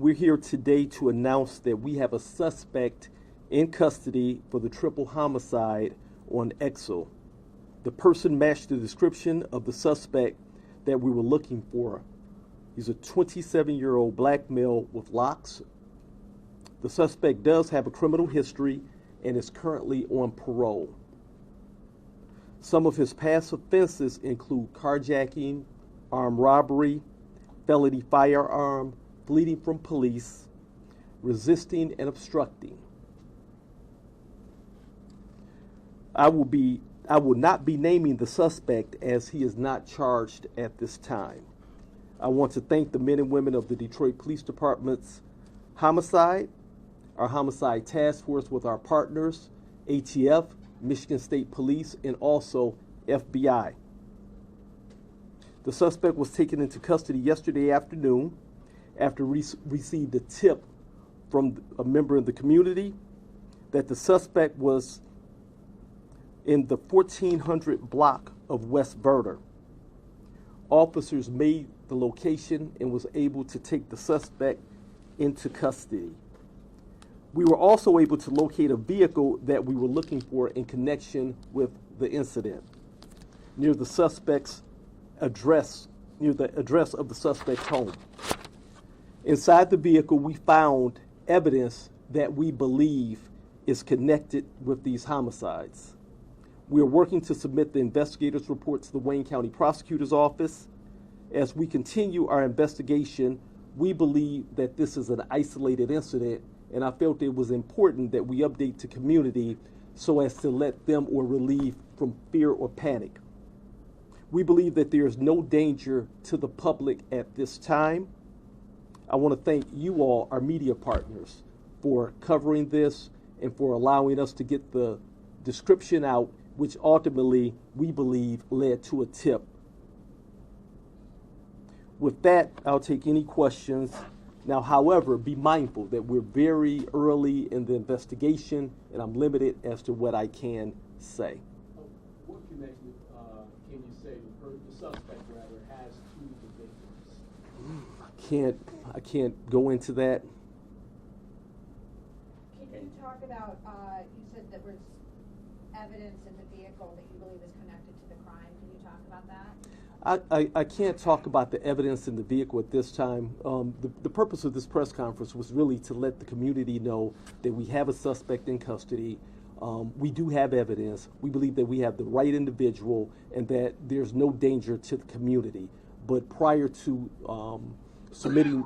we're here today to announce that we have a suspect in custody for the triple homicide on Exo. The person matched the description of the suspect that we were looking for. He's a 27-year-old black male with locks. The suspect does have a criminal history and is currently on parole. Some of his past offenses include carjacking, armed robbery, felony firearm, fleeing from police, resisting and obstructing. I will not be naming the suspect as he is not charged at this time. I want to thank the men and women of the Detroit Police Department's homicide, our homicide task force with our partners, ATF, Michigan State Police, and also FBI. The suspect was taken into custody yesterday afternoon after received a tip from a member of the community that the suspect was in the 1400 block of West Verder. Officers made the location and was able to take the suspect into custody. We were also able to locate a vehicle that we were looking for in connection with the incident near the suspect's address, near the address of the suspect's home. Inside the vehicle, we found evidence that we believe is connected with these homicides. We are working to submit the investigator's report to the Wayne County Prosecutor's Office. As we continue our investigation, we believe that this is an isolated incident, and I felt it was important that we update the community so as to let them or relieve from fear or panic. We believe that there is no danger to the public at this time. I want to thank you all, our media partners, for covering this and for allowing us to get the description out, which ultimately we believe led to a tip. With that, I'll take any questions. Now, however, be mindful that we're very early in the investigation and I'm limited as to what I can say. What connection can you say the suspect rather has to the victims? I can't go into that. Can you talk about, you said there was evidence in the vehicle that you believe is connected to the crime. Can you talk about that? I can't talk about the evidence in the vehicle at this time. The purpose of this press conference was really to let the community know that we have a suspect in custody. We do have evidence. We believe that we have the right individual and that there's no danger to the community. But prior to submitting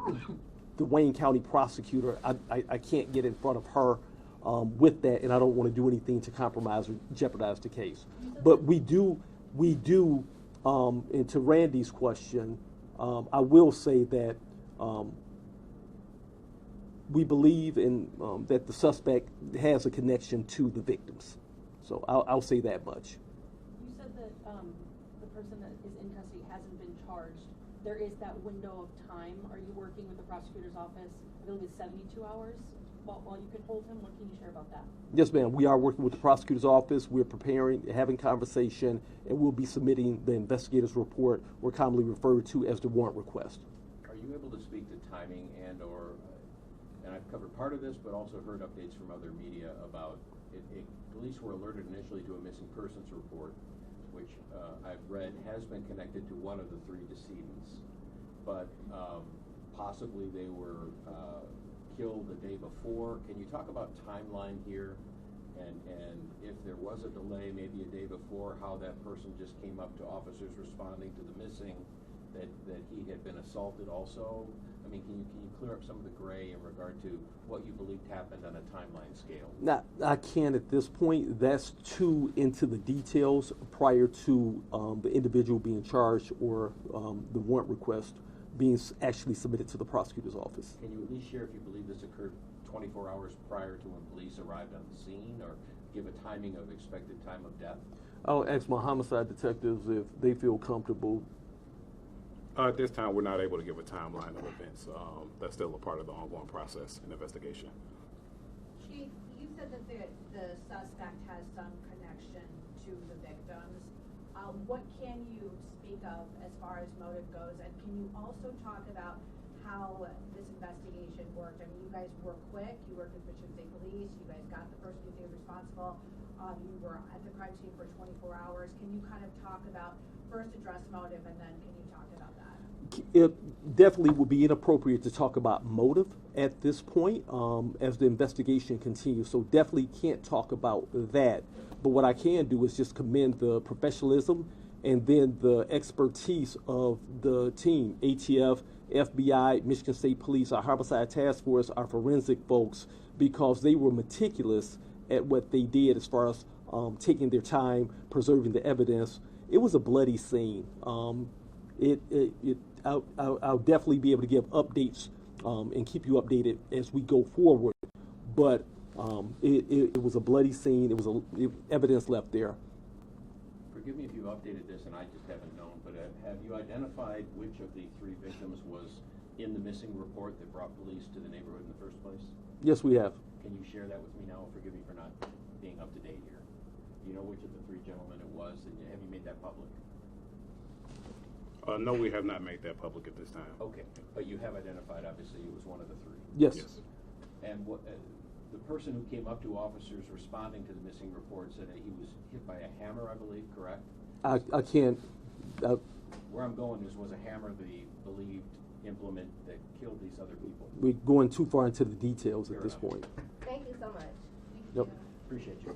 the Wayne County prosecutor, I can't get in front of her with that, and I don't want to do anything to compromise or jeopardize the case. But we do, and to Randy's question, I will say that we believe in that the suspect has a connection to the victims. So I'll say that much. You said that the person that is in custody hasn't been charged. There is that window of time. Are you working with the prosecutor's office? I believe it's 72 hours while you can hold him. What can you share about that? Yes, ma'am. We are working with the prosecutor's office. We're preparing, having conversation, and we'll be submitting the investigator's report, or commonly referred to as the warrant request. Are you able to speak to timing and I've covered part of this, but also heard updates from other media about police were alerted initially to a missing persons report, which I've read has been connected to one of the three decedents, but possibly they were killed the day before. Can you talk about timeline here, and if there was a delay, maybe a day before, how that person just came up to officers responding to the missing, that he had been assaulted also? I mean, can you clear up some of the gray in regard to what you believed happened on a timeline scale? Now, I can't at this point. That's too into the details prior to the individual being charged or the warrant request being actually submitted to the prosecutor's office. Can you at least share if you believe this occurred 24 hours prior to when police arrived on the scene, or give a timing of expected time of death? I'll ask my homicide detectives if they feel comfortable. At this time, we're not able to give a timeline of events. That's still a part of the ongoing process and investigation. Chief, you said that the suspect has some connection to the victims. What can you speak of as far as motive goes, and can you also talk about how this investigation worked. I mean, you guys were quick. You worked with Michigan State Police. You guys got the person you think is responsible. You were at the crime scene for 24 hours. Can you kind of talk about, first address motive, and then can you talk about that? It definitely would be inappropriate to talk about motive at this point as the investigation continues. So definitely can't talk about that. But what I can do is just commend the professionalism and then the expertise of the team, ATF, FBI, Michigan State Police, our homicide task force, our forensic folks, because they were meticulous at what they did as far as taking their time, preserving the evidence. It was a bloody scene. I'll definitely be able to give updates and keep you updated as we go forward. But it was a bloody scene. It was evidence left there. Forgive me if you've updated this and I just haven't known, but have you identified which of the 3 victims was in the missing report that brought police to the neighborhood in the first place? Yes, we have. Can you share that with me now? Forgive me for not being up to date here. Do you know which of the 3 gentlemen it was, and have you made that public? No, we have not made that public at this time. Okay, but you have identified, obviously, it was one of the 3. Yes. And what the person who came up to officers responding to the missing report said that he was hit by a hammer, I believe, correct? I can't. Where I'm going is, was a hammer the believed implement that killed these other people? We're going too far into the details Fair at this enough. point. Thank you so much. Yep. Appreciate you.